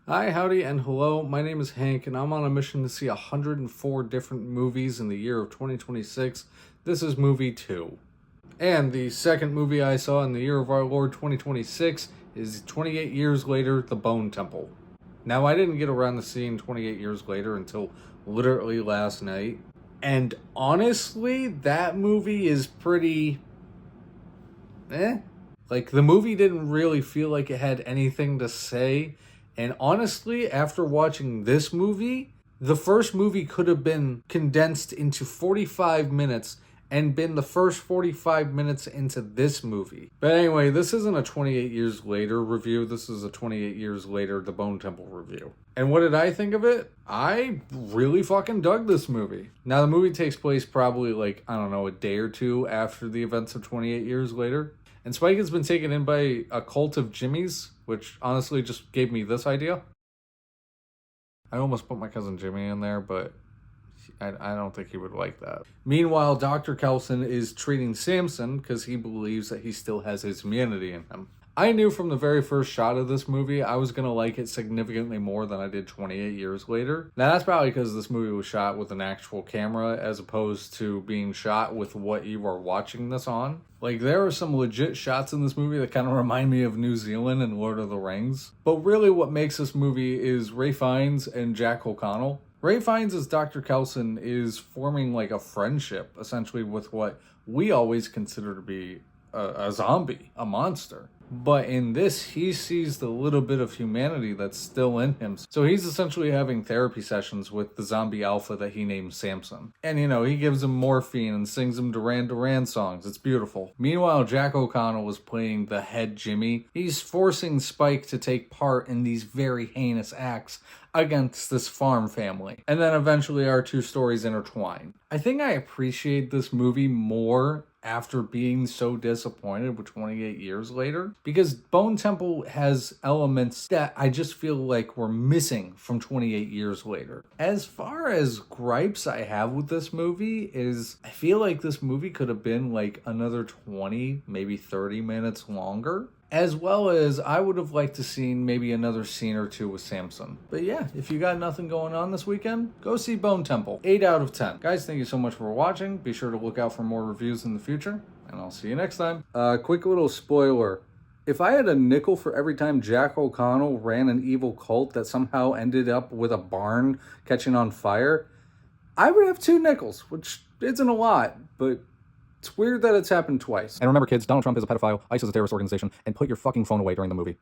Hi, howdy, and hello. My name is Hank, and I'm on a mission to see 104 different movies in the year of 2026. This is movie 2. And the second movie I saw in the year of our Lord 2026 is 28 Years Later, The Bone Temple. Now, I didn't get around to seeing 28 Years Later until literally last night. And honestly, that movie is pretty... Like, the movie didn't really feel like it had anything to say. And honestly, after watching this movie, the first movie could have been condensed into 45 minutes and been the first 45 minutes into this movie. But anyway, this isn't a 28 Years Later review. This is a 28 Years Later The Bone Temple review. And what did I think of it? I really fucking dug this movie. Now, the movie takes place probably a day or two after the events of 28 Years Later. And Spike has been taken in by a cult of Jimmys, which honestly just gave me this idea. I almost put my cousin Jimmy in there, but I don't think he would like that. Meanwhile, Dr. Kelson is treating Samson because he believes that he still has his humanity in him. I knew from the very first shot of this movie I was going to like it significantly more than I did 28 Years Later. Now, that's probably because this movie was shot with an actual camera as opposed to being shot with what you are watching this on. Like, there are some legit shots in this movie that kind of remind me of New Zealand and Lord of the Rings. But really what makes this movie is Ralph Fiennes and Jack O'Connell. Ralph Fiennes as Dr. Kelson is forming like a friendship, essentially, with what we always consider to be a zombie, a monster. But in this, he sees the little bit of humanity that's still in him. So he's essentially having therapy sessions with the zombie alpha that he named Samson. And, he gives him morphine and sings him Duran Duran songs. It's beautiful. Meanwhile, Jack O'Connell is playing the head Jimmy. He's forcing Spike to take part in these very heinous acts against this farm family. And then eventually our two stories intertwine. I think I appreciate this movie more after being so disappointed with 28 Years Later, because Bone Temple has elements that I just feel like were missing from 28 Years Later. As far as gripes I have with this movie is, I feel like this movie could have been like another 20, maybe 30 minutes longer. As well as I would have liked to seen maybe another scene or two with Samson. But yeah, if you got nothing going on this weekend, go see Bone Temple. 8 out of 10. Guys, thank you so much for watching. Be sure to look out for more reviews in the future, and I'll see you next time. Quick little spoiler. If I had a nickel for every time Jack O'Connell ran an evil cult that somehow ended up with a barn catching on fire, I would have 2 nickels, which isn't a lot, but it's weird that it's happened twice. And remember, kids, Donald Trump is a pedophile, ICE is a terrorist organization, and put your fucking phone away during the movie.